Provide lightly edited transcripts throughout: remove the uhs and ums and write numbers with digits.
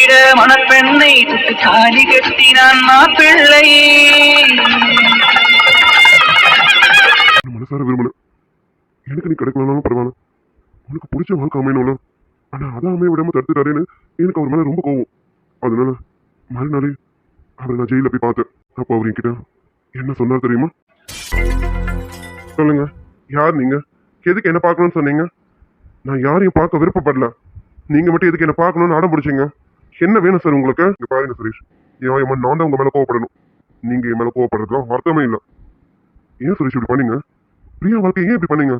கட்டிட மணப்பெண்ணை சுட்டு தாலி கட்டினான் மாப்பிள்ளை. மனசார விரும்பல. எனக்கு நீ கிடைக்கலனாலும் பரவாயில்ல, உனக்கு பிடிச்ச வாழ்க்கை அமையணும்ல. ஆனா அதை அமைய விடாம தடுத்துட்டாரேன்னு எனக்கு அவர் மேல ரொம்ப கோவம். அதனால மறுநாளே அவரை நான் ஜெயில போய் பார்த்தேன். அப்போ அவர் என்கிட்ட என்ன சொன்னார் தெரியுமா? சொல்லுங்க, யார் நீங்க? எதுக்கு என்ன பார்க்கணும்னு சொன்னீங்க? நான் யாரையும் பார்க்க விருப்பப்படல. நீங்க மட்டும் எதுக்கு என்ன பார்க்கணும்னு அடம் பிடிச்சிங்க? என்ன வேணும் சார் உங்களுக்கு? இங்க பாருங்க சுரேஷ், நியாயமா நான் தான் உங்க மேல கோவப்படணும். நீங்க என் மேல கோவப்படுறதுலாம் அர்த்தமே இல்லை. ஏன் சுரேஷ் இப்படி பண்ணீங்க? பிரியா வாழ்க்கையை ஏன் இப்படி பண்ணீங்க?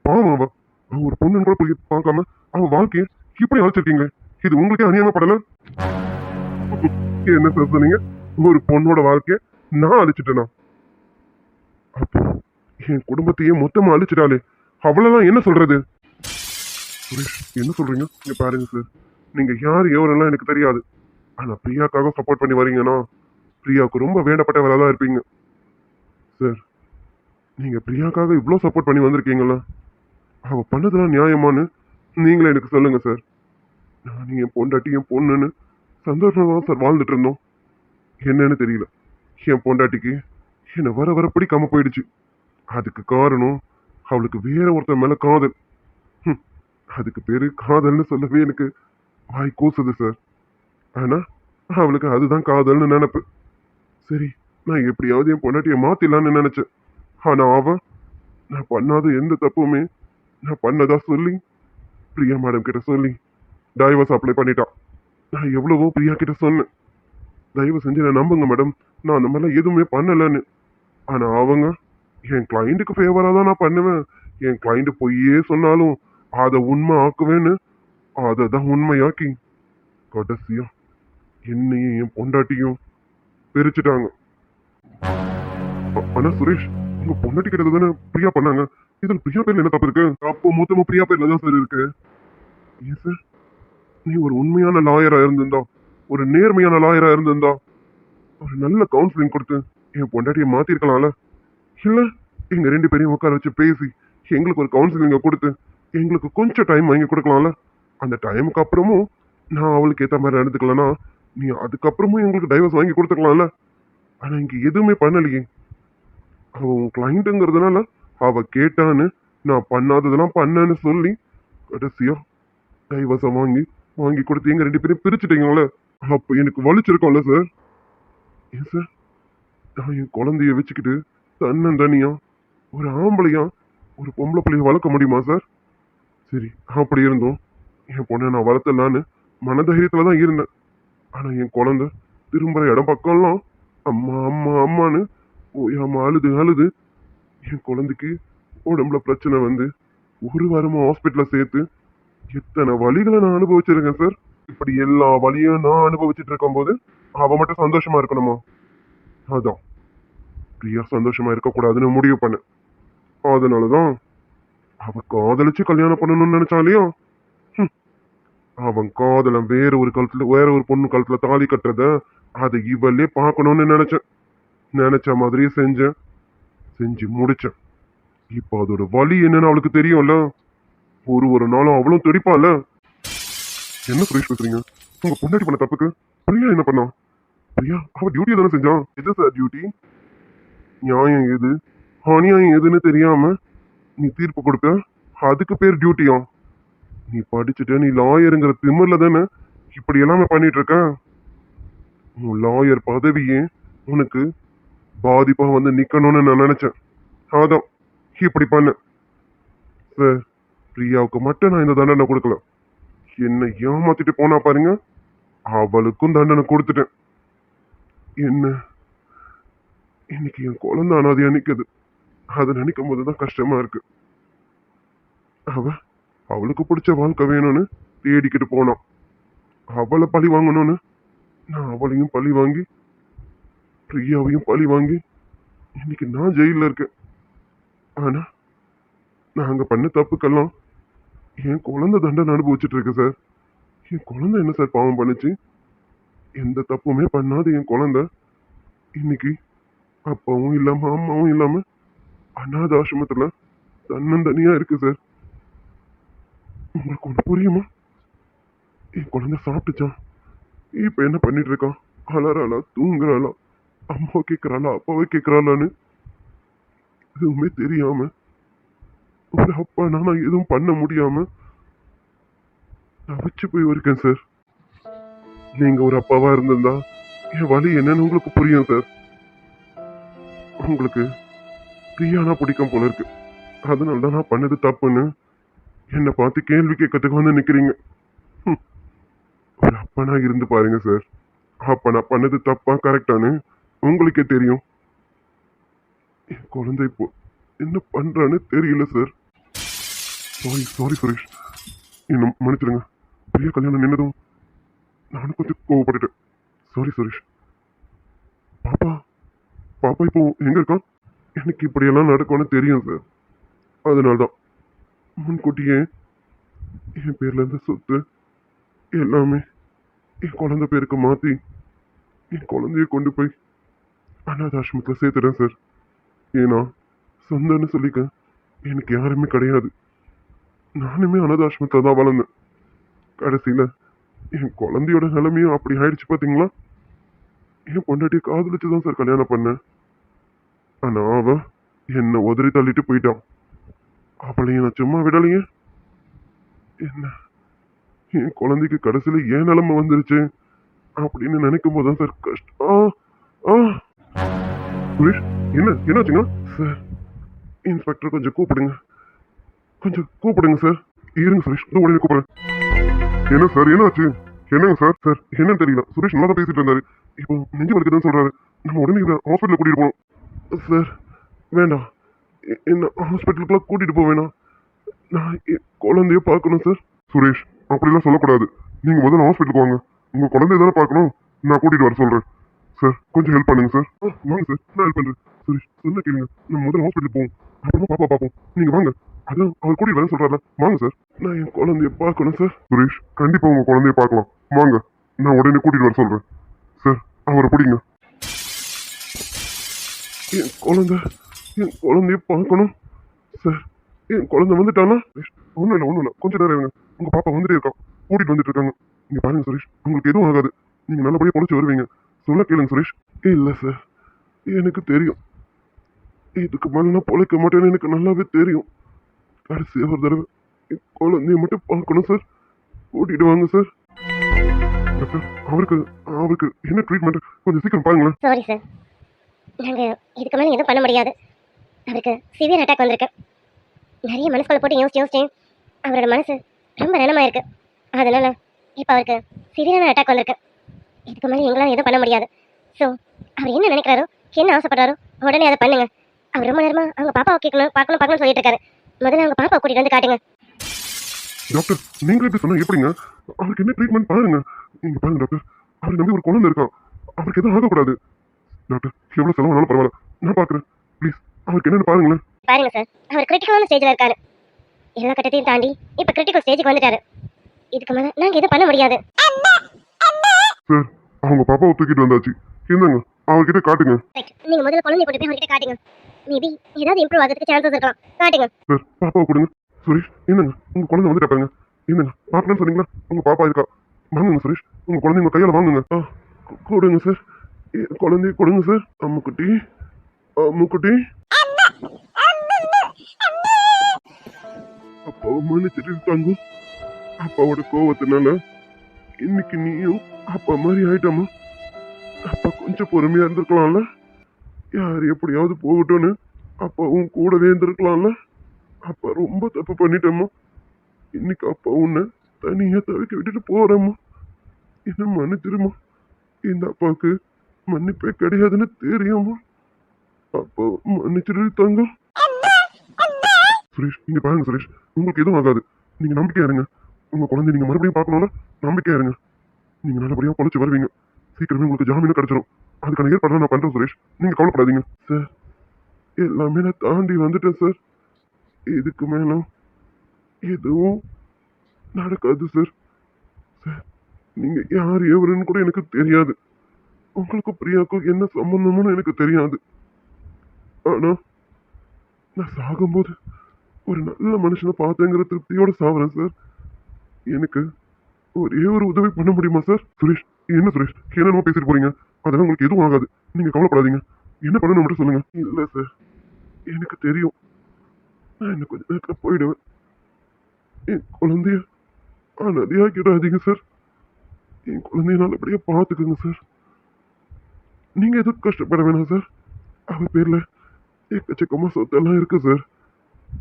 பாவம் அவன் ஒரு பொண்ணுன்னு கூட போய் பார்க்காம அவன் வாழ்க்கையை இப்படி அழைச்சிருக்கீங்க. இது உங்களுக்கே அநியாயமா படல? என்ன சார் சொன்னீங்க? ஒரு பொண்ணோட வாழ்க்கைய நான் அழிச்சிட்டேனா? அப்போ என் குடும்பத்தையே மொத்தமா அழிச்சிட்டாலே அவளெல்லாம் என்ன சொல்றது? சுரேஷ், என்ன சொல்றீங்க? இங்க பாருங்க சார், நீங்க யார் எவரெல்லாம் எனக்கு தெரியாது. ஆனா பிரியாக்காக சப்போர்ட் பண்ணி வரீங்கன்னா பிரியாவுக்கு ரொம்ப வேண்டப்பட்டவராக தான் இருப்பீங்க சார். நீங்க பிரியாக்காக இவ்வளோ சப்போர்ட் பண்ணி வந்திருக்கீங்களா? அவ பண்ணதெல்லாம் நியாயமானு நீங்களே எனக்கு சொல்லுங்க சார். நான் என் பொண்டாட்டி என் பொண்ணுன்னு சந்தோஷமா தான் சார் வாழ்ந்துட்டு இருந்தோம். என்னன்னு தெரியல, என் பொண்டாட்டிக்கு என்னை வர வர பிடிக்காம போயிடுச்சு. அதுக்கு காரணம் அவளுக்கு வேற ஒருத்தன் மேல காதல். அதுக்கு பேரு காதல்னு சொல்லவே எனக்கு வாய் கூசுது சார். ஆனா அவளுக்கு அதுதான் காதல்னு நினைப்பு. சரி, நான் எப்படியாவது என் பொண்டாட்டியை மாத்திடலான்னு நினைச்சேன். ஆனா அவன் நான் பண்ணாத எந்த தப்புமே நான் பண்ணதா சொல்லி பிரியா மேடம் கிட்ட சொல்லி டைவர்ஸ் அப்ளை பண்ணிட்டான். நான் எவ்வளவோ பிரியா கிட்ட சொன்னேன், தயவு செஞ்சு நான் நம்புங்க மேடம், நான் அந்த மாதிரிலாம் எதுவுமே பண்ணலன்னு. ஆனா அவங்க என் கிளைண்ட்டுக்கு ஃபேவரா தான் நான் பண்ணுவேன், என் கிளைண்ட் பொய்யே சொன்னாலும் அதை உண்மை ஆக்குவேன்னு அதை தான் உண்மையாக்கி கடைசியா என்னையும் என் பொண்டாட்டியும் பிரிச்சுட்டாங்க. ஆனா சுரேஷ், உங்க பொண்டாட்டி கிட்ட தானே பிரியா பண்ணாங்க. இதுல பிரியா பேர்ல என்ன தப்பு இருக்கு? அப்போ மொத்தமா பிரியா பேர்ல தான் சார் இருக்கு. ஏன் சார், நீ ஒரு உண்மையான லாயரா இருந்திருந்தா, ஒரு நேர்மையான லாயரா இருந்திருந்தா, ஒரு நல்ல கவுன்சிலிங் கொடுத்து என் பொண்டாட்டியை மாத்திருக்கலாம்ல. இல்ல, எங்க ரெண்டு பேரையும் உட்கார வச்சு பேசி எங்களுக்கு ஒரு கவுன்சிலிங்க கொடுத்து எங்களுக்கு கொஞ்சம் டைம் வாங்கி கொடுக்கலாம்ல. அந்த டைமுக்கு அப்புறமும் நான் அவளுக்கு ஏத்த மாதிரி நடந்துக்கலன்னா நீ அதுக்கப்புறமும் எங்களுக்கு டைவர்ஸ் வாங்கி கொடுத்துக்கலாம்ல. ஆனா இங்க எதுவுமே பண்ணலையே. அவன் கிளைண்ட்டுங்கிறதுனால அவ கேட்டான்னு நான் பண்ணாததெல்லாம் பண்ணேன்னு சொல்லி கடைசியா டைவர்ஸை வாங்கி வாங்கி கொடுத்து எங்க ரெண்டு பேரும் பிரிச்சுட்டீங்களே. அப்ப எனக்கு வலிச்சிருக்கோம்ல சார். ஏன் சார், நான் என் குழந்தைய வச்சுக்கிட்டு தன்னந்தனியா ஒரு ஆம்பளையா ஒரு பொம்பளை பிள்ளைய வளர்க்க முடியுமா சார்? சரி, அப்படி இருந்தோம் என் பொண்ணை நான் வளர்த்தலான்னு மனதைரியத்துல தான் இருந்தேன். ஆனா என் குழந்தை திரும்புற இடம் பக்கம்லாம் அம்மா அம்மா அம்மான்னு ஓயாம அழுது அழுது என் குழந்தைக்கு உடம்புல பிரச்சனை வந்து ஒரு வாரமா ஹாஸ்பிட்டல்ல சேர்த்து எத்தனை வலிகளை நான் அனுபவிச்சிருக்கேன் சார். இப்படி எல்லா வலியும் நான் அனுபவிச்சுட்டு இருக்கும் போது அவ மட்டும் சந்தோஷமா இருக்கணுமா? அதான் பிரியா சந்தோஷமா இருக்கக்கூடாதுன்னு முடிவு பண்ணேன். அதனாலதான் அவ காதலிச்சு கல்யாணம் பண்ணணும்னு நினைச்சாலையும் அவன் காதலன் வேற ஒரு காலத்துல வேற ஒரு பொண்ணு காலத்துல தாலி கட்டுறத அதை இவளே பார்க்கணும்னு நினைச்சேன். நினைச்ச மாதிரியே செஞ்சேன், செஞ்சு முடிச்சேன். இப்ப அதோட வலி என்னன்னு அவளுக்கு தெரியும்ல. ஒரு ஒரு நாளும் அவளும் துடிப்பால. என்ன சுரேஷ் பேசுறீங்க? உங்க பொண்டாட்டி பண்ண தப்புக்கு பிரியா என்ன பண்ணா? பிரியா அவ டியூட்டி தானே செஞ்சான். எது சார் டியூட்டி? நியாயம் எது அநியாயம் எதுன்னு தெரியாம நீ தீர்ப்பு கொடுப்ப, அதுக்கு பேர் டியூட்டியா? நீ படிச்சுட்ட, நீ லாயருங்கிற திமிர்ல தானே இப்படி எல்லாமே பண்ணிட்டு இருக்க. உன் லாயர் பதவியே உனக்கு பாதிப்பா வந்து நிக்கணும்னு நான் நினைச்சேன். அதான் இப்படி பண்ண சார். பிரியாவுக்கு மட்டும் நான் இந்த தண்டனை கொடுக்கல, என்னை ஏமாத்திட்டு போனா பாருங்க அவளுக்கும் தண்டனை கொடுத்துட்டேன். என்ன இன்னைக்கு என் குழந்தை அனாதையா நிக்குது, அதை நினைக்கும் போதுதான் கஷ்டமா இருக்கு. அவளுக்கு பிடிச்ச வாழ்க்கை வேணும்னு தேடிக்கிட்டு போனான். அவளை பழி வாங்கணும்னு நான் அவளையும் பழி வாங்கி பிரியாவையும் பழி வாங்கி இன்னைக்கு நான் ஜெயில இருக்கேன். ஆனா நாங்க பண்ண தப்புக்கெல்லாம் என் குழந்தை தண்டனை அனுபவிச்சுட்டு இருக்கு சார். என் குழந்தை என்ன சார் பாவம் பண்ணுச்சு? எந்த தப்புமே பண்ணாத என் குழந்தை இன்னைக்கு அப்பாவும் இல்லாம அம்மாவும் இல்லாம அநாத ஆசிரமத்துல தன்னந்தனியா இருக்கு சார். உங்களுக்கு ஒண்ணு புரியுமா? என் குழந்தை சாப்பிட்டுச்சான், இப்ப என்ன பண்ணிட்டு இருக்கான்? அலறாளா, தூங்குறாளா, அம்மா கேக்குறாளா, அப்பாவை கேக்குறாளான்னு எதுவுமே தெரியாம, ஒரு அப்பா நான் எதுவும் பண்ண முடியாம தவிச்சு போய் இருக்கேன் சார். நீங்க ஒரு அப்பாவா இருந்திருந்தா என் வலி என்னன்னு உங்களுக்கு புரியும் சார். உங்களுக்கு பிரியானா பிடிக்கும் போல இருக்கு. அதனாலதான் நான் பண்ணது தப்புன்னு என்னை பார்த்து கேள்வி கேட்கறதுக்கு வந்து நிக்கிறீங்க. ஹம். ஒரு அப்பனா இருந்து பாருங்க சார். அப்ப நான் பண்ணது தப்பா கரெக்டானு உங்களுக்கே தெரியும். என் குழந்தை இப்போ என்ன பண்றான்னு தெரியல சார். சாரி சாரி சுரேஷ், என்ன மன்னிச்சிடுங்க. பிரியா கல்யாணம் நின்னதும் நானும் கொஞ்சம் கோவப்பட்டுட்டேன். சாரி சுரேஷ். பாப்பா பாப்பா இப்போ எங்க இருக்கான்? எனக்கு இப்படியெல்லாம் நடக்கும்னு தெரியும் சார். அதனால்தான் முன்கூட்டியே என் பேர்ல இருந்த சொத்து எல்லாமே என் குழந்தை பேருக்கு மாத்தி என் குழந்தைய கொண்டு போய் அனாதாசிரமத்தில் சேர்த்துறேன் சார். ஏன்னா சொந்தன்னு சொல்லிக்க எனக்கு யாருமே கிடையாது. நானுமே அனாதாசிரமத்தில் தான் வளர்ந்தேன். கடைசியில என் குழந்தையோட நிலைமையும் அப்படி ஆயிடுச்சு பாத்தீங்களா? என் பொண்டாட்டியை காதலிச்சு தான் சார் கல்யாணம் பண்ணேன். ஆனா அவ என்னை உதறி தள்ளிட்டு போயிட்டான். அவளையும் நான் சும்மா விடலையே. என்ன என் குழந்தைக்கு கடைசியில ஏன் நிலைமை வந்துருச்சு அப்படின்னு நினைக்கும் போதுதான் சார் கஷ்டம். சுரேஷ், என்னாச்சுங்க சார்? இன்ஸ்பெக்டர் கொஞ்சம் கூப்பிடுங்க சார். இருங்க சுரேஷ், இந்த உடனே கூப்பிடுறேன். என்ன சார், என்னாச்சு? என்னங்க சார்? சார் என்னன்னு தெரியல. சுரேஷ் நல்லா தான் பேசிட்டு இருந்தாரு. இப்போ நெஞ்சு வலிக்குதுன்னு சொல்றாரு. நம்ம உடனே ஹாஸ்பிட்டல் கூட்டிட்டு போகணும். சார் வேண்டாம், என்ன ஹாஸ்பிட்டலுக்குலாம் கூட்டிட்டு போக வேணாம். நான் என் குழந்தைய பார்க்கணும் சார். சுரேஷ், அப்படிலாம் சொல்லக்கூடாது. நீங்க முதல்ல ஹாஸ்பிட்டலுக்கு வாங்க. உங்க குழந்தைய தானே பார்க்கணும். நான் கூட்டிட்டு வர சொல்றேன். சார் கொஞ்சம் ஹெல்ப் பண்ணுங்க சார். வாங்க சார், நான் ஹெல்ப் பண்றேன். சுரேஷ் சொன்ன கேளுங்க. நம்ம முதல்ல ஹாஸ்பிட்டல் போவோம், அப்புறமா பாப்பா பார்ப்போம். நீங்க வாங்க. அதான் அவர் கூட்டிட்டு வரேன்னு சொல்றாருல, வாங்க சார். நான் என் குழந்தைய பார்க்கணும் சார். சுரேஷ், கண்டிப்பா உங்க குழந்தைய பார்க்கலாம். வாங்க, நான் உடனே கூட்டிட்டு வர சொல்றேன். சார் அவரை பிடிங்க. என் குழந்தைய பார்க்கணும் சார். என் குழந்தை வந்துட்டானா? ஒன்றும் இல்லை, கொஞ்சம் நேரம் இருங்க. உங்க பாப்பா வந்துட்டே இருக்கான், கூட்டிட்டு வந்துட்டு இருக்காங்க. நீங்க பாருங்க சுரேஷ், உங்களுக்கு எதுவும் ஆகாது. நீங்க நல்லபடியா பொழைச்சு வருவீங்க. சொல்ல கேளுங்க சுரேஷ். இல்ல சார், எனக்கு தெரியும் இதுக்கு மேல நான் பொழைக்க மாட்டேன்னு எனக்கு நல்லாவே தெரியும். கடைசியா ஒரு தடவை என் குழந்தைய மட்டும் பார்க்கணும் சார். கூட்டிட்டு வாங்க சார். டாக்டர், அவருக்கு என்ன ட்ரீட்மெண்ட் கொஞ்சம் சீக்கிரம் பாருங்களேன். சாரி சார், நாங்கள் இதுக்கு மேலே எதுவும் பண்ண முடியாது. அவருக்கு சிவியர் அட்டாக் வந்திருக்கு. நிறைய மனசுக்குள்ள போட்டு யோசிச்சேன். அவரோட மனசு ரொம்ப ரணமாக இருக்கு. அதனால இப்போ அவருக்கு சிவியரான அட்டாக் வந்திருக்கு. இதுக்கு மேலே எங்களால் எதுவும் பண்ண முடியாது. ஸோ அவர் என்ன நினைக்கிறாரோ, என்ன ஆசைப்படுறாரோ உடனே அதை பண்ணுங்க. அவர் ரொம்ப நேரமாக அவங்க பாப்பாவை பார்க்கணும்னு சொல்லிட்டு இருக்காரு. முதல்ல அவங்க பாப்பாவை கூட்டிட்டு வந்து காட்டுங்க. டாக்டர், நீங்களே இப்படி சொன்னா எப்படிங்க? அவருக்கு என்ன ட்ரீட்மெண்ட் பாருங்க. நீங்க பாருங்க டாக்டர், அவர் நம்பி ஒரு குழந்தை இருக்கான். அவருக்கு எதுவும் ஆகக்கூடாது. டாக்டர் எவ்வளவு செலவானாலும் பரவாயில்ல, நான் பாக்குறேன். ப்ளீஸ் அவருக்கு என்னன்னு பாருங்களேன். பாருங்க சார், அவர் கிரிட்டிக்கலான ஸ்டேஜில் இருக்காரு. எல்லா கட்டத்தையும் தாண்டி இப்போ கிரிட்டிக்கல் ஸ்டேஜுக்கு வந்துட்டாரு. இதுக்கு மேலே நாங்கள் எதுவும் பண்ண முடியாது. சார், அவங்க பாப்பாவை தூக்கிட்டு வந்தாச்சு. என்னங்க அவர்கிட்ட காட்டுங்க. நீங்கள் முதல்ல குழந்தைய கூட்டி போய் அவர்கிட்ட காட்டுங்க. மேபி ஏதாவது இம்ப்ரூவ் ஆகிறதுக்கு சான்சஸ் இருக்கலாம். காட்டுங்க சார், பாப்பாவை கொடுங்க. சுரேஷ், என்னங்க உங்க குழந்தை வந்துட்டா பாருங்க. என்னங்க பார்க்கணும்னு சொன்னீங்களா? உங்க பாப்பா இருக்கா. வாங்குங்க சுரேஷ், உங்க குழந்தை உங்க கையால வாங்குங்க. கொடுங்க சார், குழந்தைய கொடுங்க சார். அம்முக்குட்டி, அம்முக்குட்டி. அப்பாவை மன்னிச்சிட்டு தங்கும். அப்பாவோட கோவத்தினால இன்னைக்கு நீயும் அப்பா மாதிரி ஆயிட்டாமா. அப்பா கொஞ்சம் பொறுமையா இருந்திருக்கலாம்ல. யார் எப்படியாவது போகட்டும்னு அப்பாவும் கூடவே இருந்திருக்கலாம்ல. அப்பா ரொம்ப தப்பு பண்ணிட்டேம்மா. இன்னைக்கு அப்பா உன்னை தனியா தவிக்க விட்டுட்டு போறேம்மா. என்ன மன்னிச்சிருமா. இந்த அப்பாவுக்கு மன்னிப்பே கிடையாதுன்னு தெரியுமா. அப்பா மன்னிச்சிரு தங்கம். சுரேஷ், நீங்க பாருங்க சுரேஷ், உங்களுக்கு எதுவும் ஆகாது. நீங்க நம்பிக்கையா இருங்க. உங்க குழந்தை நீங்க மறுபடியும் பார்க்கணும்ல, நம்பிக்கையா இருங்க. நீங்க நல்லபடியா பொழைச்சு வருவீங்க. சீக்கிரமே உங்களுக்கு ஜாமீனும் கிடைச்சிடும். அதுக்கான ஏற்பாடு நான் பண்றேன் சுரேஷ், நீங்க கவலைப்படாதீங்க. சார், எல்லாமே நான் தாண்டி வந்துட்டேன் சார். இதுக்கு மேலும் எதுவும் நடக்காது சார். சார், நீங்க யார் எவருன்னு கூட எனக்கு தெரியாது. உங்களுக்கு பிரியாக்கும் என்ன சம்பந்தமும் எனக்கு தெரியாது. ஆனா நான் சாகும்போது ஒரு நல்ல மனுஷனை பார்த்தேங்கிற திருப்தியோட சாவுறேன் சார். எனக்கு ஒரே ஒரு உதவி பண்ண முடியுமா சார்? சுரேஷ், என்ன சுரேஷ் என்னென்னமோ பேசிட்டு போறீங்க? அதெல்லாம் உங்களுக்கு எதுவும் ஆகாது. நீங்க கவலைப்படாதீங்க. என்ன பண்ணணும் மட்டும் சொல்லுங்க. இல்ல சார், எனக்கு தெரியும். நான் இன்னும் கொஞ்ச நேரத்துல போயிடுவேன். என் குழந்தைய அனாதையாக்கிடாதீங்க சார். என் குழந்தைய நல்லபடியா பார்த்துக்கோங்க சார். நீங்க எதுவும் கஷ்டப்பட வேணாம் சார். அவ பேர்ல எக்கச்சக்கமா சொத்தெல்லாம் இருக்கு சார்.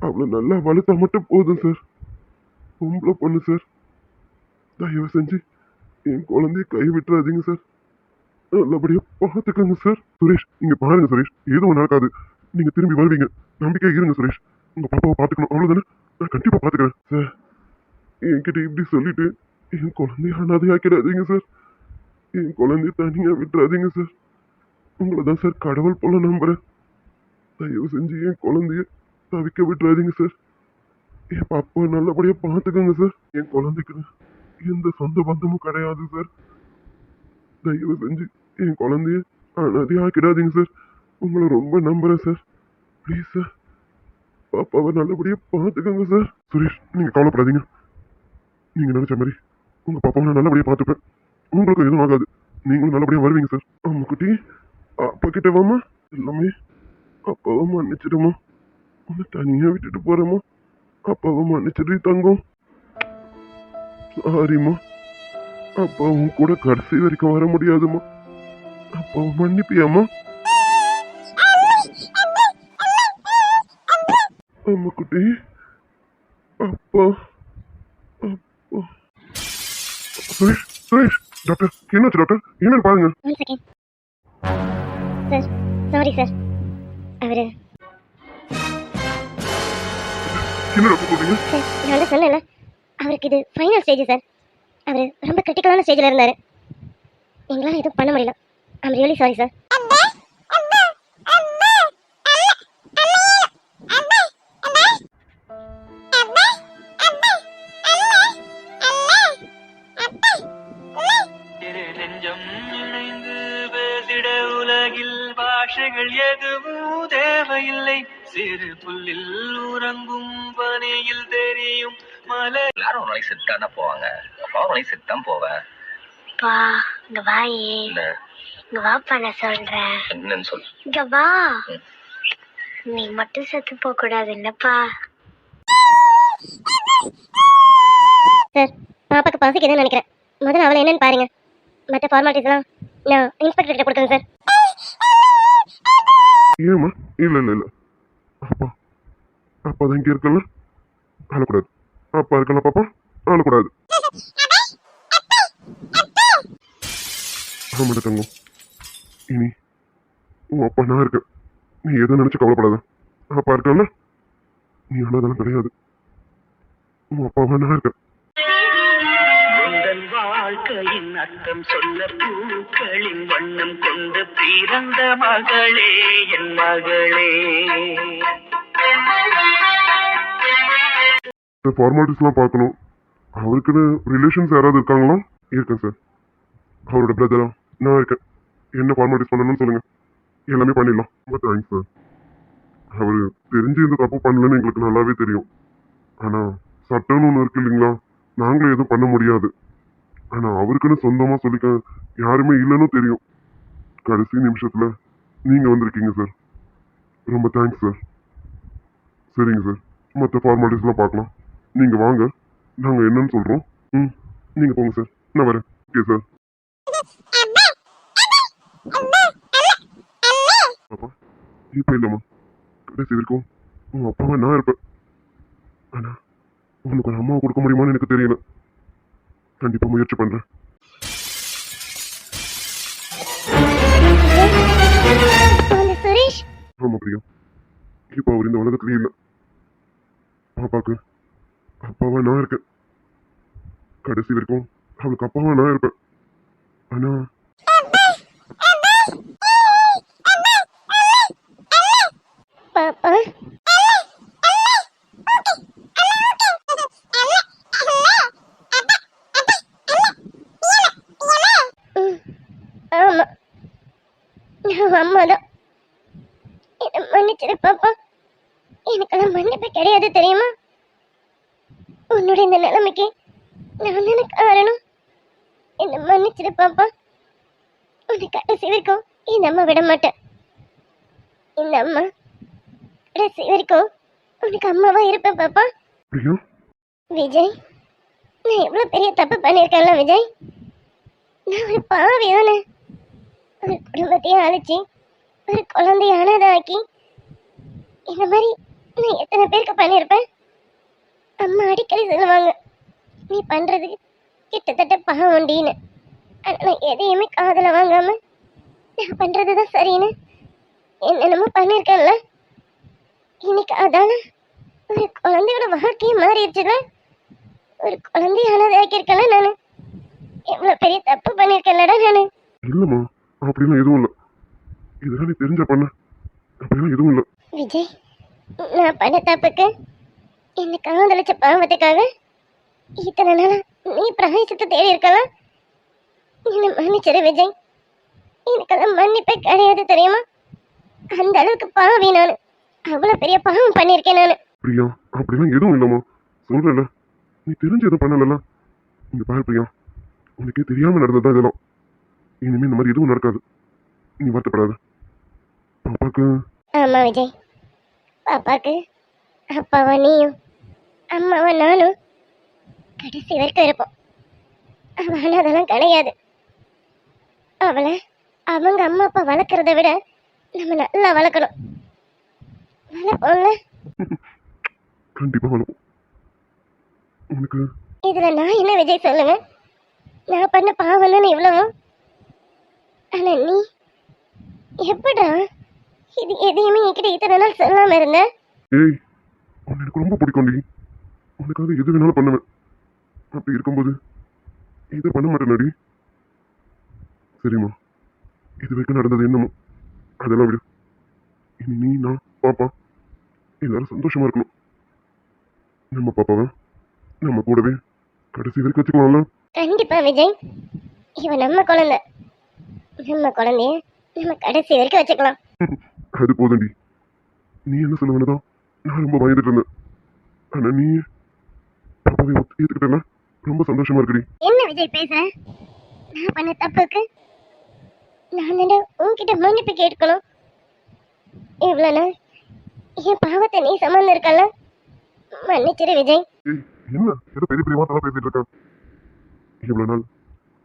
அவளை நல்லா வளர்த்தா மட்டும் போதும் சார். பொம்பளை பொண்ணு சார். தயவு செஞ்சு என் குழந்தைய கை விட்டுறாதீங்க சார். நல்லபடியா பார்த்துக்கோங்க சார். சுரேஷ் இங்க பாருங்க சுரேஷ், எதுவும் நடக்காது. நீங்க திரும்பி வருவீங்க. நம்பிக்கையா இருங்க சுரேஷ். உங்க பாப்பாவை பார்த்துக்கணும் அவ்வளவுதானே? நான் கண்டிப்பா பார்த்துக்கிறேன் சார். என்கிட்ட இப்படி சொல்லிட்டு என் குழந்தைய அனாதையாக்கிடாதீங்க சார். என் குழந்தைய தனியா விட்டுறாதீங்க சார். உங்களை தான் சார் கடவுள் போல நம்புறேன். தயவு செஞ்சு என் குழந்தைய தவிக்க விட்டுறாதீங்க சார். என் பாப்பாவை நல்லபடியா பார்த்துக்கோங்க சார். என் குழந்தைக்கு எந்த சொந்த பந்தமும் கிடையாது சார். தயவு செஞ்சு என் குழந்தைய அனாதையாக்கிடாதீங்க சார். உங்களை ரொம்ப நம்புறேன் சார். ப்ளீஸ் சார், பாப்பாவை நல்லபடியா பார்த்துக்கோங்க சார். சுரேஷ் நீங்க கவலைப்படாதீங்க. நீங்க நினைச்ச மாதிரி உங்க பாப்பாவை நான் நல்லபடியா பார்த்துப்பேன். உங்களுக்கு எதுவும் ஆகாது. நீங்களும் நல்லபடியா வருவீங்க சார். ஆமா குட்டி, அப்பா கிட்ட வாமா. எல்லாமே அப்பாவை மன்னிச்சிடுமா. உன்னை தனியா விட்டுட்டு போறேம்மா. அப்பாவை மன்னிச்சிடு தங்கம். சாரிம்மா. அப்பாவும் கூட கடைசி வரைக்கும் வர முடியாதுமா. அப்பாவை மன்னிப்பியாமா? ஆமா குட்டி. அப்பா அப்பா. சுரேஷ் சுரேஷ், டாக்டர் என்னாச்சு டாக்டர்? என்னன்னு பாருங்க. One second sir. Sorry sir. அவரு என்ன டாக்டர் சொல்றீங்க? சார், நான் வந்து சொன்னேன்ல, அவருக்கு இது ஃபைனல் ஸ்டேஜ் சார். அவர் ரொம்ப கிரிட்டிக்கலான ஸ்டேஜில் இருந்தார். எங்களால் எதுவும் பண்ண முடியல. I'm really sorry sir. இரு நெஞ்சம் இணைந்து பேசிட உலகில் பாஷைகள் எதுவும் தேவையில்லை. சிறு புல்லில் உறங்கும் பனியில் தெரியும் மலை. எல்லாரும் ஒரு நாளைக்கு செத்தானா போவாங்க. அப்பா ஒரு நாளைக்கு செத்தான் போவேன். பா இங்க வாயே. இல்ல இங்க வாப்பா, நான் சொல்றேன். என்னன்னு சொல்லு. இங்க வா. நீ மட்டும் செத்து போக கூடாது இல்லப்பா. சார், பாப்பாக்கு பசிக்குதுன்னு நினைக்கிறேன். முதல்ல அவளை என்னன்னு பாருங்க. மற்ற ஃபார்மாலிட்டிஸ்லாம் நான் இன்ஸ்பெக்டர் கிட்ட கொடுக்குறேன் சார். ஏமா? இல்ல இல்ல இல்ல. அப்பா அப்பா தான் இங்க இருக்கல. அழக்கூடாது. அப்பா இருக்கல பாப்பா, அழக்கூடாது. ஆமாடா தங்கம், இனி உன் அப்பா நான் இருக்கேன். நீ எதை நினைச்சு கவலைப்படாத. அப்பா இருக்கல, நீ அனாதெல்லாம் கிடையாது. உன் அப்பாவா நான் இருக்கேன். உங்கள் வாழ்க்கையின் அர்த்தம் சொல்ல பூக்களின் வண்ணம் கொண்டு பிறந்த மகளே என் மகளே. இந்த ஃபார்மாலிட்டிஸ்லாம் பார்க்கணும். அவருக்குன்னு ரிலேஷன்ஸ் யாராவது இருக்காங்களா? இருக்கேன் சார். அவரோட பிரதரா நான் இருக்கேன். என்ன ஃபார்மாலிட்டிஸ் பண்ணணும்னு சொல்லுங்க, எல்லாமே பண்ணிடலாம். ரொம்ப தேங்க்ஸ் சார். அவர் தெரிஞ்சு இந்த தப்பு பண்ணலன்னு எங்களுக்கு நல்லாவே தெரியும். ஆனால் சட்டம்னு ஒன்று இருக்கு இல்லைங்களா, நாங்களும் எதுவும் பண்ண முடியாது. ஆனால் அவருக்குன்னு சொந்தமாக சொல்லிக்க யாருமே இல்லைன்னு தெரியும். கடைசி நிமிஷத்தில் நீங்கள் வந்திருக்கீங்க சார். ரொம்ப தேங்க்ஸ் சார். சரிங்க சார், மற்ற ஃபார்மாலிட்டிஸ்லாம் பார்க்கலாம். நீங்கள் வாங்க, நாங்கள் என்னன்னு சொல்கிறோம். நீங்கள் போங்க சார், நான் வரேன். Okay sir. அப்பா இப்போ இல்லைம்மா, கடைசி வரைக்கும் உன் அப்பாவை நான் இருப்பேன். ஆனால் உனக்கு ஒரு அம்மாவை கொடுக்க முடியுமான்னு எனக்கு தெரியல. கண்டிப்பாக முயற்சி பண்ணுறேன். சுரேஷ், ஆமாம் பிரியா, இப்போ அவர் இந்த உலகத்துலேயே இல்லை. பாப்பாக்கு அப்பாவா நான் இருக்கேன். கடைசி வரைக்கும் அவளுக்கு அப்பாவா நான் இருப்பேன். ஆனா பாப்பா ஆமா, அம்மாதான். என்ன மன்னிச்சிரு பாப்பா. எனக்கெல்லாம் மன்னிப்பு கிடையாது தெரியுமா? உன்னோட இந்த நிலைமைக்கு நான் தானே காரணம். என்ன மன்னிச்சிரு பாப்பா. உன்னை கடைசி வரைக்கும் இந்த அம்மா விட மாட்டேன். இந்த அம்மா கடைசி வரைக்கும் உனக்கு அம்மாவா இருப்பேன் பாப்பா. பிரியா, விஜய், நான் எவ்வளோ பெரிய தப்பு பண்ணியிருக்கேன்ல விஜய். நான் ஒரு பாவியான ஒரு குடும்பத்தையும் அழைச்சி ஒரு குழந்தைய அனாதாக்கி இந்த மாதிரி நான் எத்தனை பேருக்கு பண்ணியிருப்பேன். அம்மா அடிக்கடி சொல்லுவாங்க, நீ பண்ணுறது கிட்டத்தட்ட பாவண்டின்னு. ஆனால் நான் எதையுமே காதில் வாங்காம நான் பண்ணுறது தான் சரின்னு என்னென்னமோ பண்ணியிருக்கேன்ல. இன்னைக்கு அதான ஒரு குழந்தையோட வாழ்க்கையை மாறிடுச்சுல. ஒரு குழந்தைய அனாதாக்கியிருக்கல நான். எவ்வளோ பெரிய தப்பு பண்ணியிருக்கேன்லடா நான். இல்லம்மா, அப்படிலாம் எதுவும் இல்லை. இதெல்லாம் நீ தெரிஞ்ச பண்ண, அப்படிலாம் எதுவும் இல்லை. விஜய், நான் பண்ண தப்புக்கு என்னை காதலிச்ச பாவத்துக்காக இத்தனை நாளா நீ பிராயசத்தை தேடி இருக்கலாம். என்னை மன்னிச்சிரு விஜய். எனக்கெல்லாம் மன்னிப்பே கிடையாது தெரியுமா. அந்த அளவுக்கு பாவி நான். அவ்வளோ பெரிய பாவம் பண்ணியிருக்கேன் நான். பிரியா, அப்படிலாம் எதுவும் இல்லைம்மா. சொல்றேன்ல, நீ தெரிஞ்சு எதுவும் பண்ணல. இங்க பாரு பிரியா, உனக்கே தெரியாம நடந்ததுதான் இதெல்லாம். இனிமே இந்த மாதிரி எதுவும் நடக்காது. நீ வருத்தப்படாத. பாப்பாக்கு ஆமா விஜய், பாப்பாக்கு அப்பாவா நீயும் அம்மாவா நானும் கடைசி வரைக்கும் இருப்போம். அவள் அதெல்லாம் கிடையாது. அவளை அவங்க அம்மா அப்பா வளர்க்குறத விட நம்ம நல்லா வளர்க்கணும். வளர்ப்போம்ல. கண்டிப்பா வளரும். உனக்கு இதுல நான் என்ன விஜய் சொல்லுங்க. நான் பண்ண பாவம் தானே இவ்வளவும். ஆனா நீ எப்படா இது எதையுமே என்கிட்ட இத்தனை நாள் சொல்லாம இருந்த? ஏய், உன்னை எனக்கு ரொம்ப பிடிக்கும்டி. உனக்காக எது வேணாலும் பண்ணுவேன். அப்படி இருக்கும்போது இதை பண்ண மாட்டேனடி. சரிம்மா, இது வரைக்கும் நடந்தது என்னமோ அதெல்லாம் விடு. இனி நீ, நான், பாப்பா எல்லாரும் சந்தோஷமா இருக்கணும். நம்ம பாப்பாவை நம்ம கூடவே கடைசி வரைக்கும் வச்சுக்கலாம்ல. கண்டிப்பா விஜய், இவன் நம்ம குழந்தை. நம்ம குழந்தைய நம்ம கடைசி வரைக்கும் வச்சுக்கலாம். அது போதும்டி. நீ என்ன சொல்லுவேன்னுதான் நான் ரொம்ப பயந்துட்டு இருந்தேன். ஆனா நீ பாப்பாவை ஏத்துக்கிட்டேன்னா ரொம்ப சந்தோஷமா இருக்குடி. என்ன விஜய் பேசுற? நான் பண்ண தப்புக்கு நான் தானே உன்கிட்ட மன்னிப்பு கேட்கணும். இவ்வளவு நாள் என் பாவத்தை நீ சமந்து இருக்கல. மன்னிச்சிரு விஜய். ஏய், என்ன ஏதோ பெரிய பெரிய வார்த்தை பேசிட்டு இருக்க. இவ்வளவு நாள்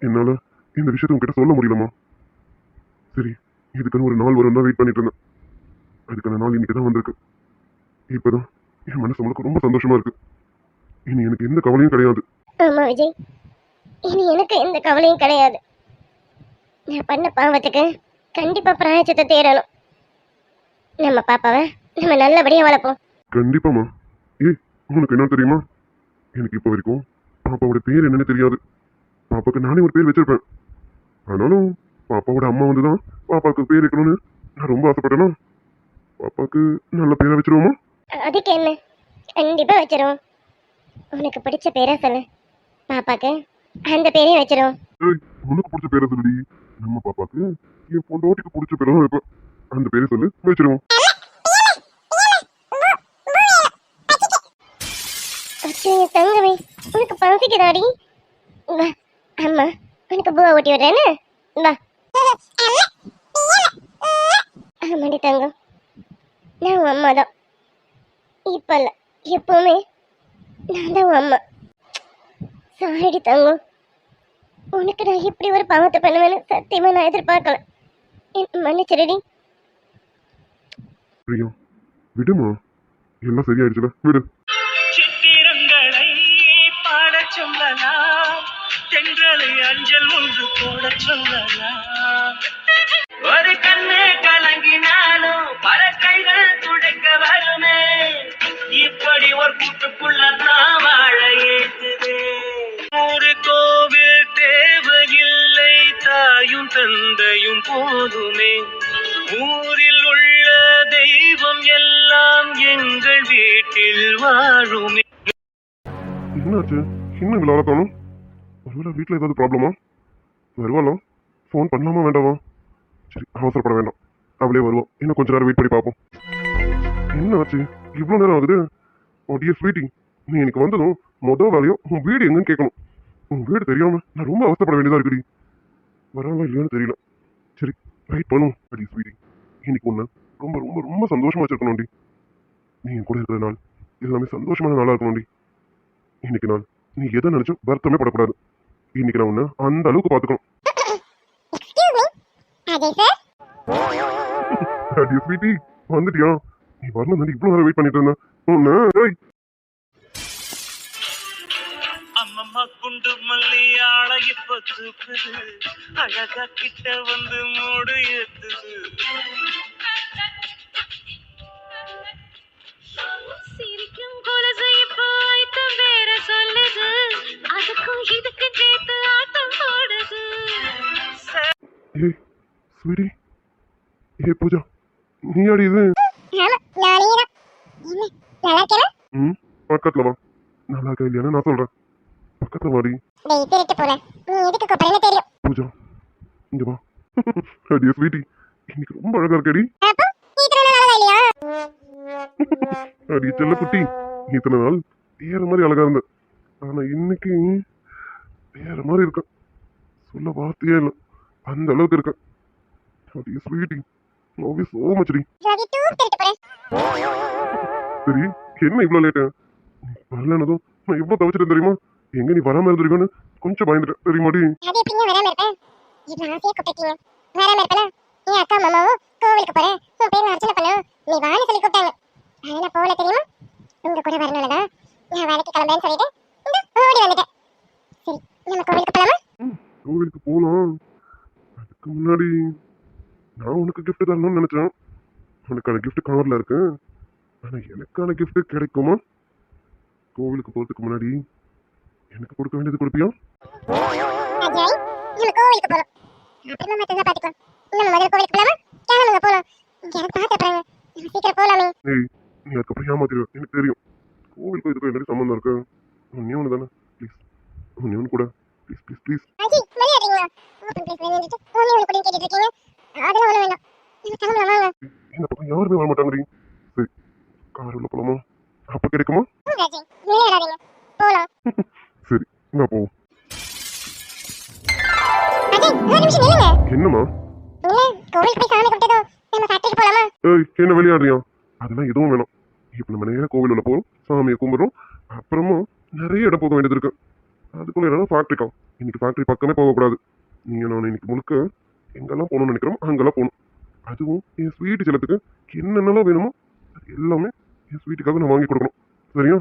என்னால இந்த விஷயத்தை உங்ககிட்ட சொல்ல முடியலமா. சரி, இதுக்குன்னு ஒரு நாள் வரும் தான் வெயிட் பண்ணிட்டு இருந்தேன். அதுக்கான நாள் இன்னைக்கு தான் வந்திருக்கு. இப்பதான் என் மனசு உங்களுக்கு ரொம்ப சந்தோஷமா இருக்கு. இனி எனக்கு எந்த கவலையும் கிடையாது. ஆமா விஜய், இனி எனக்கு எந்த கவலையும் கிடையாது. நான் பண்ண பாவத்துக்கு கண்டிப்பா பிராயச்சத்தை தேடணும். நம்ம பாப்பாவை நம்ம நல்லபடியா வளர்ப்போம். கண்டிப்பாமா. ஏய், உனக்கு என்ன தெரியுமா, எனக்கு இப்போ வரைக்கும் பாப்பாவோட பேர் என்னன்னு தெரியாது. பாப்பாக்கு நானே ஒரு பேர் வச்சிருப்பேன். ஆனாலும் பாப்பாவோட அம்மா வந்துதான் பாப்பாவுக்கு பேர் வைக்கணும்னு நான் ரொம்ப ஆசைப்பட்டேனா. பாப்பாக்கு நல்ல பேரை வச்சிருவோமா? அதுக்கு என்ன, கண்டிப்பா வச்சிருவோம். உனக்கு பிடிச்ச பேரை சொல்லு, பாப்பாக்கு அந்த பேரையும் வச்சிருவோம். ஏய், உனக்கு பிடிச்ச பேரை சொல்லி. நம்ம பாப்பாக்கு என் பொண்டாட்டிக்கு பிடிச்ச பேரை தான் வைப்பேன். அந்த பேரை சொல்லி வச்சிருவோம். தங்கவே, உனக்கு பசிக்குதாடி? வா அம்மா உனக்கு பூவா ஊட்டி விடுறேன்னு. வா. ஆமாடி தங்கம், நான் உன் அம்மா தான். இப்ப இல்ல, எப்பவுமே நான் தான் உன் அம்மா. சாரிடி தங்கம், உனக்கு நான் இப்படி ஒரு பாவத்தை பண்ணுவேன்னு சத்தியமா நான் எதிர்பார்க்கல. மன்னிச்சிருடி. பிரியா, விடுமா, எல்லாம் சரியாயிடுச்சுல, விடு. சித்திரங்களை பாடச் சொல்லலாம், தென்றலை அஞ்சல் ஒன்று போடச் சொல்லலாம். ஒரு கண்ணு கலங்கினாலும் பல கைகள் துடைக்க வருமே. இப்படி ஒரு கூட்டுக்குள்ளதான் வாழ ஏற்றுதே. ஒரு கோவில் தேவையில்லை, தாயும் தந்தையும் போதுமே. ஊரில் உள்ள தெய்வம் எல்லாம் எங்கள் வீட்டில் வாழுமே. என்னாச்சு, இன்னும் இவ்வளோ காணும்? ஒருவேளை வீட்டில் ஏதாவது ப்ராப்ளமா? வருவாளா? ஃபோன் பண்ணலாமா வேண்டாமா? சரி, அவசரப்பட வேண்டாம், அவளே வருவோம். இன்னும் கொஞ்ச நேரம் வெயிட் பண்ணி பார்ப்போம். என்ன ஆச்சு, இவ்வளோ நேரம் ஆகுது? ஓ டியர் ஸ்வீட்டி, நீ எனக்கு வந்ததும் மொதல் வேலையும் உன் வீடு எங்கன்னு கேட்கணும். உன் வீடு தெரியாம நான் ரொம்ப அவசரப்பட வேண்டியதா இருக்குடி. வராங்களா இல்லையான்னு தெரியல. சரி வெயிட் பண்ணும். அடி ஸ்வீட்டி, இன்னைக்கு ஒன்று ரொம்ப ரொம்ப ரொம்ப சந்தோஷமா வச்சிருக்கணும்டி. நீ என் கூட இருக்கிற நாள் எல்லாமே சந்தோஷமான நாளா இருக்கணும்டி. இன்னைக்கு நாள் நீ எதை நினைச்சும் வருத்தமே படக்கூடாது. இன்னைக்கு நான் உன்னை அந்த அளவுக்கு பார்த்துக்கணும். அடி ஸ்வீட்டி, வந்துட்டியா? நீ வரணும் தாண்டி இவ்வளோ நேரம் வெயிட் பண்ணிட்டு இருந்தேன். உன்னை ஏய், அம்மம்மா குண்டு மல்லி ஆளை இப்ப தூக்குது, அழகா கிட்ட வந்து மூடு ஏத்துது. சிரிக்கும் கொலுசு இப்போ ஆயத்தம் வேற சொல்லுது, அதுக்கும் இதுக்கு சேர்த்து ஆட்டம் போடுது. ஏய் ஸ்வீட்டி, ஏய் பூஜா, நீ அடி இது? ம், பக்கத்துல வா. நல்லா இருக்கா இல்லையான்னு நான் சொல்றேன். பக்கத்துல வாடி. பூஜா இங்க வா. அடியே ஸ்வீட்டி, இன்னைக்கு ரொம்ப அழகா இருக்கடி. அடி செல்ல குட்டி, இத்தனை நாள் வேற மாதிரி அழகா இருந்த, ஆனா இன்னைக்கு வேற மாதிரி இருக்க. சொல்ல வார்த்தையே இல்லை, அந்த அளவுக்கு இருக்க. அடியே sweetie, love you so much டி. சரி என்ன இவ்வளோ லேட்டு? நீ வரலனதும் நான் எவ்வளோ தவிச்சிட்டேன் தெரியுமா? எங்க நீ வராம இருந்திருக்கோன்னு கொஞ்சம் பயந்துட்டேன் தெரியுமாடி? கோவிலுக்கு போலாம். அதுக்கு முன்னாடி நான் உனக்கு gift தரணும்னு நினைச்சேன். உனக்கான gift கவர்ல இருக்கு. ஆனா எனக்கான gift கிடைக்குமா? கோவிலுக்கு போறதுக்கு முன்னாடி எனக்கு கொடுக்க வேண்டியது கொடுப்பியா? ஏய், நீ அதுக்கப்புறம் ஏமாத்திடுவ எனக்கு தெரியும். கோவிலுக்கு இதுக்கு என்னடி சம்மந்தம் இருக்கு? நீ ஒன்று தானே, ப்ளீஸ் நீ ஒன்று கூட, ப்ளீஸ் ப்ளீஸ் ப்ளீஸ். இந்த பக்கம் யாருமே வர மாட்டாங்கடி. சரி கார் உள்ள போலாமா? அப்ப கிடைக்குமா? சரி நான் போவோம். என்னம்மா? ஏய் என்ன விளையாடுறியா? அதெல்லாம் எதுவும் வேணாம். இப்ப நம்ம நேரம் கோவில் உள்ள போறோம், சாமியை கும்பிடுறோம், அப்புறமா நிறைய இடம் போக வேண்டியது இருக்கு. அதுக்குள்ள இடம் ஃபேக்டரிக்கா. இன்னைக்கு ஃபேக்டரி பக்கமே போகக்கூடாது. நீங்க நான் இன்னைக்கு முழுக்க எங்கெல்லாம் போகணும்னு நினைக்கிறோம் அங்கெல்லாம் போகணும். அதுவும் என் ஸ்வீட்டு செல்லத்துக்கு என்னென்னலாம் வேணுமோ அது எல்லாமே என் ஸ்வீட்டுக்காக நான் வாங்கி கொடுக்கணும். சரியா?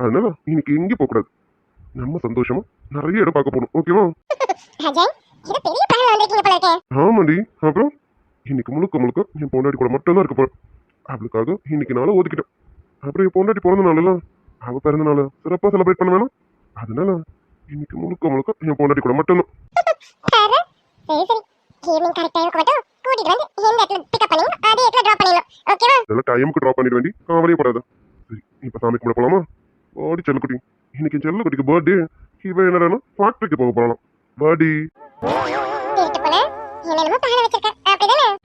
அதனால இன்னைக்கு எங்கேயும் போகக்கூடாது. நம்ம சந்தோஷமா நிறைய இடம் பார்க்க போகணும். ஓகேவா? ஆமாண்டி. அப்புறம் இன்னைக்கு முழுக்க முழுக்க என் பொண்டாட்டி கூட மட்டும்தான் இருக்க போறேன். அவளுக்காக இன்னைக்கு நாளை ஒதுக்கிட்டேன். அப்புறம் என் பொண்டாட்டி பிறந்த நாள், அவ பிறந்த நாளை சிறப்பாக செலிப்ரேட் பண்ண வேணாம். அதனால இன்னைக்கு முழுக்க முழுக்க என் பொண்டாட்டி கூட மட்டும்தான். இதெல்லாம் டைமுக்கு ட்ராப் பண்ணிட வேண்டி கவலையே படாத. சரி இப்ப சாமி கும்பிட போலாமா? பாடி செல்லக்குட்டி, இன்னைக்கு செல்லக்குட்டிக்கு பர்த்டே. இவ என்னடா ஃபேக்டரிக்கு போக போகலாம். பாடி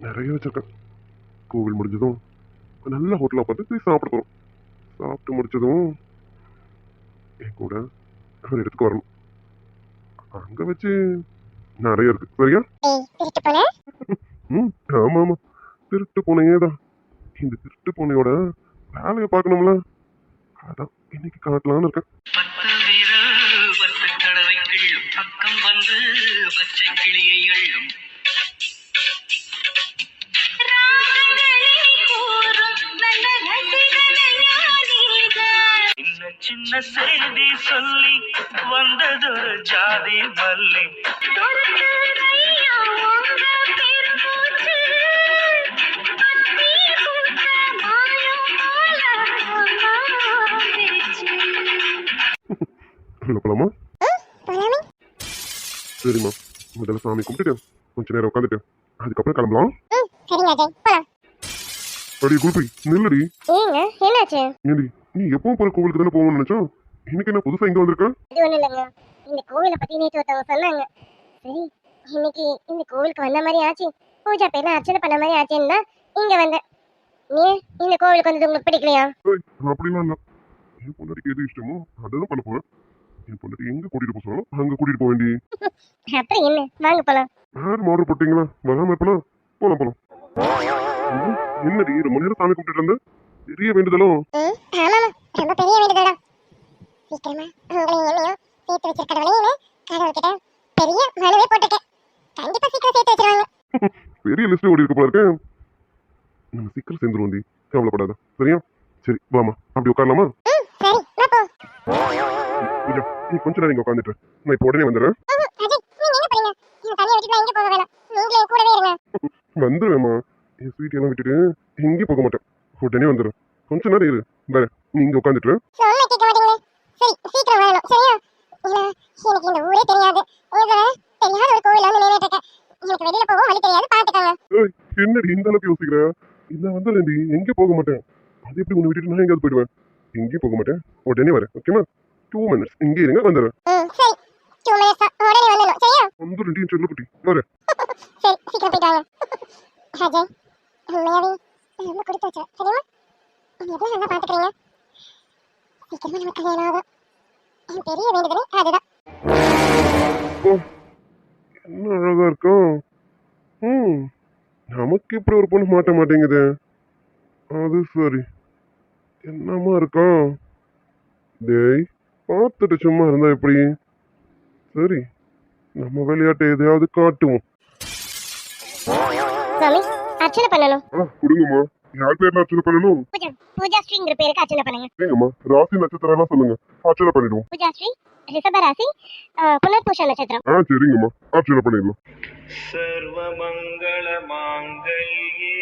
நிறைய வச்சிருக்கேன். கோவில் முடிஞ்சதும் நல்ல ஹோட்டலா பார்த்து போய் சாப்பிட போறோம். சாப்பிட்டு முடிச்சதும் என் கூட ஒரு இடத்துக்கு வரணும். அங்க வச்சு நிறைய இருக்கு. சரியா? ம் ஆமா ஆமா, திருட்டு பூனையே தான். இந்த திருட்டு பூனையோட வேலையை பார்க்கணும்ல, அதான் இன்னைக்கு காட்டலான்னு இருக்கேன். 10 விரல் 10 தடவை கிள்ளும், பக்கம் வந்து பச்சை கிளியை அள்ளும். சின்ன செய்தி சொல்லி வந்ததொரு ஜாதி மல்லி. உள்ள போலாமா? சரிம்மா, முதல்ல சாமி கும்பிட்டுட்டு கொஞ்ச நேரம் உட்காந்துட்டு அதுக்கப்புறம் கிளம்பலாம். அடி குல்பி நில்லடி. ஏண்டி நீ எப்பவும் போற கோவிலுக்கு தானே போகணும்னு நினைச்சோம். இன்னைக்கு என்ன புதுசா இங்க வந்திருக்க? இது ஒண்ணும் இல்லைங்க, இந்த கோவிலை பத்தி நேற்று ஒருத்தவங்க சொன்னாங்க. சரி இன்னைக்கு இந்த கோவிலுக்கு வந்த மாதிரி ஆச்சு, பூஜா பேர்ல அர்ச்சனை பண்ண மாதிரி ஆச்சுன்னா இங்க வந்தேன். நீ இந்த கோவிலுக்கு வந்தது உங்களுக்கு பிடிக்கலையா? அப்படிலாம் இல்ல, என் பொண்டாட்டிக்கு எது இஷ்டமோ அதான் பண்ண போறேன். என் பொண்டாட்டி எங்க கூட்டிட்டு போக சொன்னாலும் அங்க கூட்டிட்டு போக வேண்டி. அப்புறம் என்ன, வாங்க போலாம். யாரும் ஆர்டர் போட்டீங்களா? வராம இருப்பலாம். போலாம் போலாம். ம், என்னடி ரொம்ப நேரம் சாமி கும்பிட்டு இருந்த? பெரிய வேண்டுதலும். ஆமாமா, ரொம்ப பெரிய வேண்டுதல்தான். சீக்கிரமா உங்களையும் என்னையும் சேர்த்து வச்சிருக்கடவுளையுமே கடவுள்கிட்ட பெரிய மனுவே போட்டிருக்கேன். கண்டிப்பா சீக்கிரம் சேர்த்து வச்சிருவாங்க. பெரிய லிஸ்ட் ஓடி இருக்க போல இருக்கு. நம்ம சீக்கிரம் சேர்ந்துருவோம் டி, கவலைப்படாத. சரியா? சரி வாமா, அப்படி உட்காரலாமா? சரி, நான் போ. பூஜா, நீ கொஞ்ச நேரம் இங்க உட்காந்துட்டு நான் இப்போ உடனே வந்துடுறேன். அஜய், நீங்க என்ன பண்ணீங்க? இந்த தனியா விட்டுட்டு நான் எங்க போக வேணாம். நீங்களே என் கூடவே இருங்க. வந்துடுவேம்மா. என் ஸ்வீட் எல்லாம் விட்டுட்டு எங்கேயும் போக மாட்டேன். உடனே வந்துடுறேன். கொஞ்ச நேரம் இரு. வேற நீ இங்க உட்காந்துட்டு. சொன்னா கேட்க மாட்டீங்களே. சரி, சீக்கிரம் வரணும். சரியா? இல்ல, எனக்கு இந்த ஊரே தெரியாது. இதுல தெரியாத ஒரு கோவில் வந்து நின்னுட்டு இருக்கேன். எனக்கு வெளியில போகவும் வழி தெரியாது, பாத்துக்கோங்க. என்னடி இந்த அளவுக்கு யோசிக்கிற? இல்ல வந்துடுறேன்டி, எங்கேயும் போக மாட்டேன். அது எப்படி உன்னை விட்டுட்டு நான் எங்கேயாவது போயிடுவேன்? எங்கேயும் போக மாட்டேன். உடனே வரேன். ஓகேமா? 2 minutes இங்கே இருங்க, வந்துடுறேன். சரி, 2 minutes தான். உடனே வந்துடணும். சரியா? வந்துடுறேன் சொல்லு குட்டி, வரேன். சரி, சீக்கிரம் போயிட்டு வாங்க. அஜய், உண்மையாவே ரொம்ப கொடுத்து வச்சேன். சரியா? நீங்க எவ்வளவு நல்லா பாத்துக்கிறீங்க. சீக்கிரமா நம்ம கல்யாணம் ஆகும். என் பெரிய வேண்டுதலே அதுதான். என்ன அழகா இருக்கும். நமக்கு இப்படி ஒரு பொண்ணு மாட்ட மாட்டேங்குது. அது சரி, என்னமா இருக்கும். டேய், பார்த்துட்டு சும்மா இருந்தா எப்படி? சரி, நம்ம விளையாட்டை எதையாவது காட்டுவோம். சாமி, அர்ச்சனை பண்ணணும். கொடுங்கம்மா. யார் பேர்ல அர்ச்சனை பண்ணணும்? பூஜா ஸ்ரீங்கிற பேருக்கு அர்ச்சனை பண்ணுங்க. சரிங்கம்மா, ராசி நட்சத்திரம் எல்லாம் சொல்லுங்க, அர்ச்சனை பண்ணிடுவோம். பூஜா ஸ்ரீ, ரிஷப ராசி, புனர்பூஷ நட்சத்திரம். சரிங்கம்மா, அர்ச்சனை பண்ணிடலாம். सर्वमङ्गल माङ्गल्ये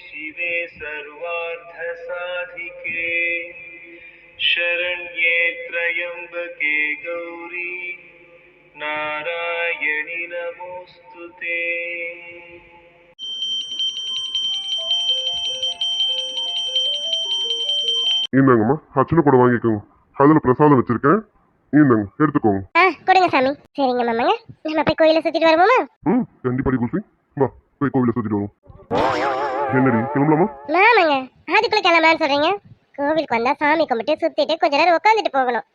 शिवे सर्वार्थ साधिके शरण्ये त्र्यम्बके गौरी नारायणि नमोऽस्तुते. இந்தாங்கம்மா, அர்ச்சனை கூட வாங்கிக்கோங்க. அதுல பிரசாதம் வச்சிருக்கேன், இந்தாங்க எடுத்துக்கோங்க. கொடுங்க சாமி. சரிங்க மாமாங்க, நம்ம போய் கோயிலை சுத்திட்டு வருவோமா? கண்டிப்பாடி குல்ஃபி, வா போய் கோவில சுத்திட்டு வருவோம். என்னடி கிளம்பலாமா? மாமாங்க, அதுக்குள்ள கிளம்பலான்னு சொல்றீங்க? கோவிலுக்கு வந்தா சாமி கும்பிட்டு சுத்திட்டு கொஞ்ச நேரம் உட்காந்துட்டு போகணும்.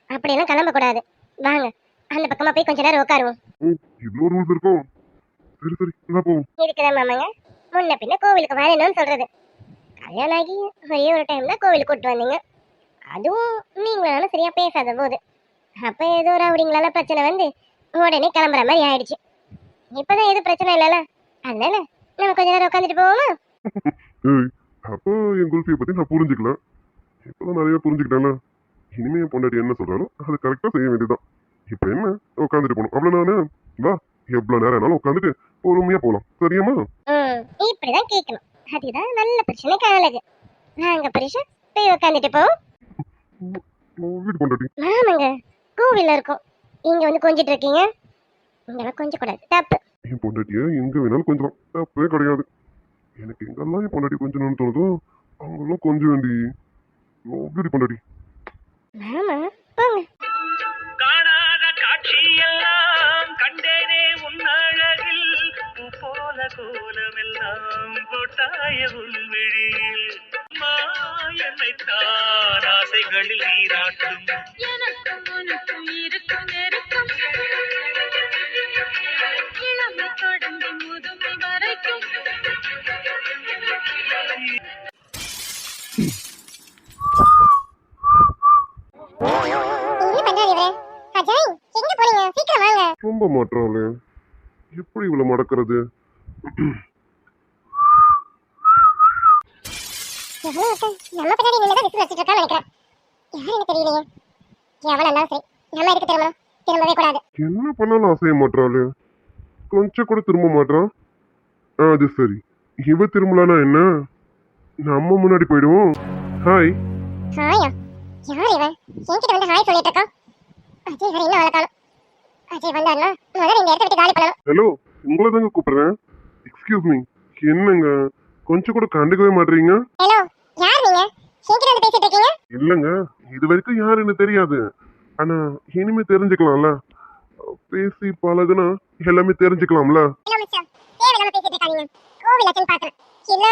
அப்படியெல்லாம் கிளம்ப கூடாது. வாங்க, அந்த பக்கமா போய் கொஞ்ச நேரம் உட்காருவோம். இவ்வளோ ரூல்ஸ் இருக்கும். சரி சரி, வா போவோம். இருக்குதா மாமாங்க, முன்ன பின்ன கோவிலுக்கு வரணும்னு சொல்றது. கல்யாணம் ஆகி ஒரே ஒரு டைம் தான் கோவிலுக்கு கூட்டு வந்தீங்க. அதுவும் நீங்களாலும் சரியா பேசாத போது. அப்ப ஏதோ ரவுடிங்களால பிரச்சனை வந்து உடனே கிளம்புற மாதிரி ஆயிடுச்சு. இப்பதான் எதுவும் பிரச்சனை இல்லைல்ல, அதனால நம்ம கொஞ்ச நேரம் உட்காந்துட்டு போவோமா? அப்போ என் குல்ஃபியை பத்தி நான் புரிஞ்சுக்கல. இப்பதான் நிறைய புரிஞ்சுக்கிட்டேன்ல. இனிமே என் பொண்டாட்டி என்ன சொல்றாலும் அது கரெக்டா செய்ய வேண்டியதுதான். இப்ப என்ன, உட்காந்துட்டு போகணும் அவ்வளவுதானே. வா, எவ்வளவு நேரம் ஆனாலும் உட்காந்துட்டு பொறுமையா போலாம். சரியாமா? இப்படிதான் கேட்கணும். அதுதான் நல்ல பிரச்சனைக்கு அழகு. நாங்க புருஷன் போய் உட்காந்துட்டு போவோம். வீடு பொண்டாட்டி. ஆமாங்க, கோவில்ல இருக்கோம், இங்க வந்து கொஞ்சிட்டு இருக்கீங்க. இங்கெல்லாம் கொஞ்சம் கூடாது, தப்பு. என் பொண்டாட்டிய எங்க வேணாலும் கொஞ்சம் தப்பே கிடையாது. எனக்கு எங்கெல்லாம் என் பொண்டாட்டி கொஞ்சம் தோணுதோ அவங்கெல்லாம் கொஞ்சம் வேண்டி வீடு பொண்டாட்டி. ஆமா, போங்க. காணாத காட்சியெல்லாம் கண்டேனே உன் அழகில் பூ போல கோலமெல்லாம் போட்டாய உள்விழியில் என்னைத்தான் ஆசைகளில் நீராட்டும் எனக்கும் உனக்கும் இருக்கும் நெருக்கம் இளமை தொடங்கி முதுமை வரைக்கும் ரொம்ப மாற்றாளே, எப்படி இவ்வளவு மடக்கிறது? என்ன பண்ணாலும் அசைய மாட்டாளே, கொஞ்சம் கூட திரும்ப மாட்டான். அது சரி, இவ திரும்பலானா என்ன, நம்ம முன்னாடி போயிடுவோம். ஹாய். ஹாயா? யார் இவன் என்கிட்ட வந்து ஹாய் சொல்லிட்டு இருக்கான்? அஜய் வர இன்னும் வளர்க்காணும். அஜய் வந்தாருன்னா முதல்ல இந்த இடத்த விட்டு காலி பண்ணணும். ஹலோ, உங்களை தாங்க கூப்பிடுறேன். எக்ஸ்கியூஸ் மீ, என்னங்க கொஞ்சம் கூட கண்டுக்கவே மாட்டீங்க? ஹலோ, யார் நீங்க? என்கிட்ட வந்து பேசிட்டு இருக்கீங்க? இல்லங்க, இது வரைக்கும் யாருன்னு தெரியாது. ஆனா இனிமே தெரிஞ்சுக்கலாம்ல. பேசி பழகுனா எல்லாமே தெரிஞ்சுக்கலாம்ல. இல்ல மச்சான், தேவையில்லாம பேசிட்டு இருக்காதீங்க. கோவில் அச்சன் பாக்குறேன். இல்ல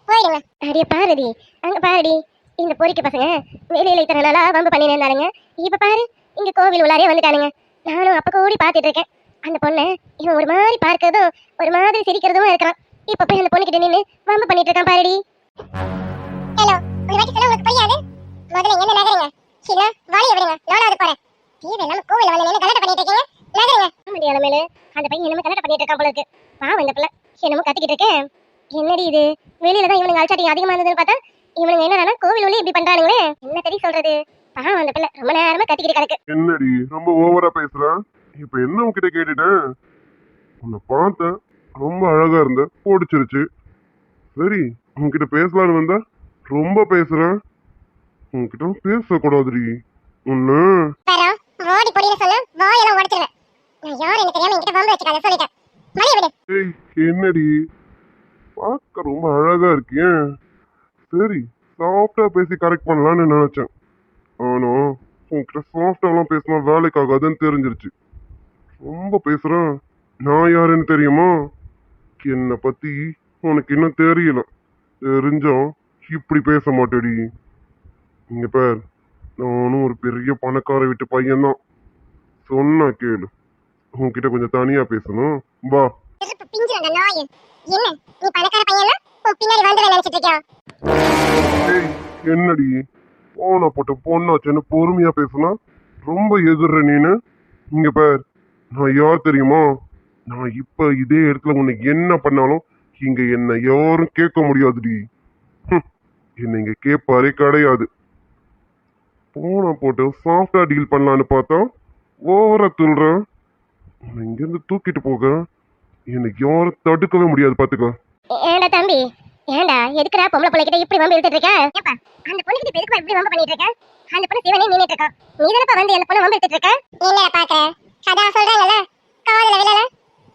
போயிடுங்க. அடியே பாருடி, அங்க பாருடி, இந்த பொறிக்க பசங்க வெளியில இத்தனை நாளா வம்பு பண்ணிட்டு இருந்தாருங்க. இப்ப பாரு, இங்க கோவில் உள்ளாரே வந்துட்டானுங்க. நானும் அப்ப கூடி பாத்துட்டு இருக்கேன். அந்த பொண்ணை இவன் ஒரு மாதிரி பார்க்கறதும் ஒரு மாதிரி சிரிக்கிறதும் இருக்கிறான். இப்ப போய் அந்த பொண்ணு கிட்ட நின்னு வம்பு பண்ணிட்டு இருக்கான் பாருடி. ஹலோ, ஒரு வாட்டி சொன்னா உங்களுக்கு புரியாது. முதல்ல எங்க நகருங்க. சின்ன வாளிய விடுங்க. நானாவது போறேன். தீவே நம்ம கோவில்ல வந்து நின்னு கலாட்ட பண்ணிட்டு இருக்கீங்க. நகருங்க. ஆமாடி மேல அந்த பையன் என்னமோ கலாட்ட பண்ணிட்டு இருக்கான் போல இருக்கு. பாவம் இந்த பிள்ளை என்னமோ கத்திக்கிட்டு இருக்கேன். என்னடி இது? வெளியில தான் இவனுங்க அல்சாட்டிங் அதிகமா இருந்ததுன்னு பார்த்தா இவனுங்க என்னன்னா கோவில் உள்ளே இப்படி பண்றானுங்களே. என்ன தெரிய சொல்றது? பாவம் அந்த பிள்ளை ரொம்ப நேரமா கத்திக்கிட்டு கிடக்கு. என்னடி ரொம்ப ஓவரா பேசுற? இப்ப என்ன உன்கிட்ட கேட்டுட்டேன்? உன்னை பார்த்தேன், ரொம்ப அழகா இருந்த, பிடிச்சிருச்சு. சரி, உன்கிட்ட பேசலான்னு வந்தா ரொம்ப பேசுறேன். உன்கிட்ட பேசக்கூடாதுடி. ஒண்ணு பாரா, ஓடி போடின்னு சொன்னா வாயெல்லாம் உடைச்சிருவேன். நான் யார் எனக்கு தெரியாம என்கிட்ட வம்பு வச்சுக்காத சொல்லிட்டேன். மலைய விடு. ஏய், என்னடி பார்க்க ரொம்ப அழகா இருக்கியே. சரி, சாஃப்டா பேசி கரெக்ட் பண்ணலான்னு நினைச்சேன். ஆனா உன்கிட்ட சாஃப்டாலாம் பேசினா வேலைக்கு ஆகாதுன்னு தெரிஞ்சிருச்சு. ரொம்ப பேசுறேன். நான் யாருன்னு தெரியுமா? என்னை பத்தி உனக்கு இன்னும் தெரியல. தெரிஞ்சா இப்படி பேச மாட்டேடி. இங்க பார், நானும் ஒரு பெரிய பணக்கார வீட்டு பையன்தான். சொன்னா கேளு. உன்கிட்ட கொஞ்சம் தனியா பேசணும். வா. செருப்பு பிஞ்சிரும் அந்த நாய். என்ன நீ பணக்கார பையனா? உன் பின்னாடி வந்து நினைச்சிட்டு இருக்கியா? ஏய், என்னடி போன போட்டு பொண்ணாச்சுன்னு பொறுமையா பேசுனா ரொம்ப எதிர்ற நீனு. இங்க பார், நான் யார் தெரியுமா? நான் இப்ப இதே இடத்துல உன்னை என்ன பண்ணாலும் இங்க என்ன யாரும் கேட்க முடியாதுடி. என்ன இங்க கேட்பாரே கிடையாது. போன போட்டு சாஃப்டா டீல் பண்ணலான்னு பார்த்தா ஓவரா துள்றேன். உன்னை இங்கிருந்து தூக்கிட்டு போக எனக்கு யாரும் தடுக்கவே முடியாது. பாத்துக்க. ஏண்டா தம்பி, ஏண்டா எதுக்குடா பொம்பளை பிள்ளைகிட்ட இப்படி வம்பு இழுத்துட்டு இருக்க? ஏப்பா, அந்த பொண்ணுகிட்ட இப்ப எதுக்கு இப்படி வம்பு பண்ணிட்டு இருக்க? அந்த பொண்ணு சிவனே நின்னுட்டு இருக்கா. நீ தானப்பா வந்து அந்த பொண்ணு வம்பு இழுத்துட்டு இருக்க? என்னடா பாக்குற? கதா சொல்றாங்கல்ல, காதுல விழல.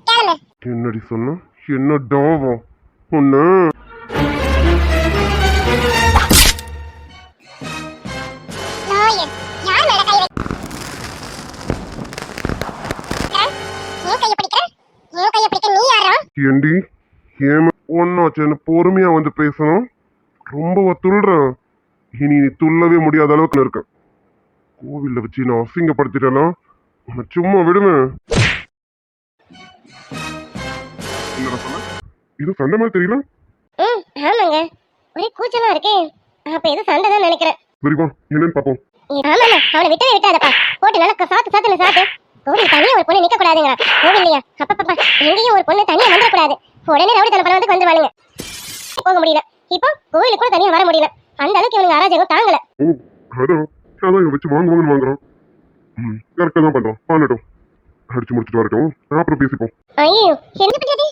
கேளுங்க. என்னடி சொன்ன? என்ன டாவா ஒண்ணு? நாயே, யார் மேல கை வைக்க? ஏன் கைய பிடிக்கிற? ஏன் கைய பிடிக்க நீ யாரா? ஏண்டி ஏன் ஒன்னாச்சுன்னு பொறுமையா வந்து பேசணும். ரொம்ப துள்றேன். இனி நீ துள்ளவே முடியாத அளவுக்கு நான் இருக்கேன். கோவில்ல வச்சு நான் அசிங்கப்படுத்திட்டேன்னா உன்னை சும்மா விடுவேன். என்னடா சொன்ன? இது சண்டை மாதிரி தெரியல. ஆமாங்க, ஒரே கூச்சலா இருக்கே. அப்ப ஏதோ சண்டை தான் நினைக்கிறேன். சரி வா, என்னன்னு பாப்போம். ஆமாண்ணா, அவனை விட்டவே விட்டாதப்பா. போட்டு நல்லா சாத்து சாத்து. கோவில் தனியா ஒரு பொண்ணு நிக்க கூடாதுங்க. கோவில்லையா அப்பப்பா எங்கேயும் ஒரு பொண்ணு தனியா வந்துடக்கூடாது. உடனே ரவுடி தலை வந்து வந்துருவானுங்க. போக முடியல. இப்போ கோவிலுக்கு கூட தனியா வர முடியல. அந்த அளவுக்கு இவனுக்கு அராஜகம் தாங்கல. ஓ, அதான் இவன் வச்சு வாங்குவாங்கன்னு வாங்குறான். கரெக்டா தான் பண்றான். பண்ணட்டும், அடிச்சு முடிச்சுட்டு வரட்டும், அப்புறம் பேசிப்போம். ஐயோ, என்ன பண்றது?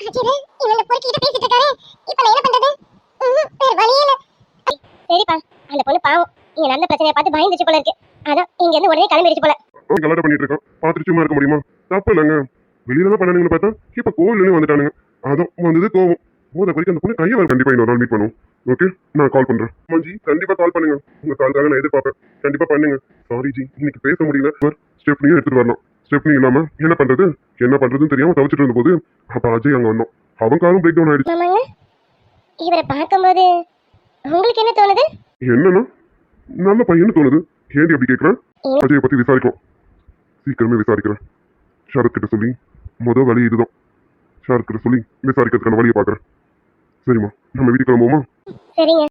அஜிரே, இவங்க பொறுக்கிட்ட பேசிட்டு இருக்காரு. இப்போ நான் என்ன பண்றது? வேற வழியே இல்ல. சரிப்பா, அந்த பொண்ணு பாவம் இங்க நடந்த பிரச்சனையை பார்த்து பயந்துச்சு போல இருக்கு. அதான் இங்க இருந்து உடனே கிளம்பிடுச்சு போல. அவன் கலாட்டம் பண்ணிட்டு இருக்கான். பார்த்துட்டு சும்மா இருக்க முடியுமா? தப்பு இல்லைங்க. வெளியில தான் பண்ணானுங்கன்னு பார்த்தா இப்ப கோவில்ல வந்துட்டானுங்க. அதான் வந்தது கோவம். போத குறிக்க அந்த பொண்ணு கையை வர கண்டிப்பா இன்னொரு நாள் மீட் பண்ணுவோம். ஓகே, நான் கால் பண்றேன். மஞ்சி, கண்டிப்பா கால் பண்ணுங்க. உங்க கால்காக நான் எதிர்பார்ப்பேன். கண்டிப்பா பண்ணுங்க. சாரி ஜி, இன்னைக்கு பேச முடியல. ஸ்டெப்னியும் எடுத்துட்டு வரலாம். ஸ்டெப்னி இல்லாம என்ன பண்றதுன்னு தெரியாம தவிச்சிட்டு இருந்த போது அப்ப அஜய் அங்க வந்தோம். அவன் காரும் பிரேக் டவுன் ஆயிடுச்சு. ஆமாங்க, இவரை பார்க்கும்போது உங்களுக்கு என்ன தோணுது? என்னன்னா நல்ல பையன்னு தோணுது. ஏண்டி அப்படி கேட்கிறேன்? அஜயை பத்தி விசாரிக்கும். சீக்கிரமே விசாரிக்கிறேன். ஷரத் கிட்ட சொல்லி முதல் வழி இதுதான். ஷரத் கிட்ட சொல்லி விசாரிக்கிறதுக்கான வழியை பாக்குறேன். சரிம்மா, நம்ம வீட்டுக்கு கிளம்புவோமா? சரிங்க.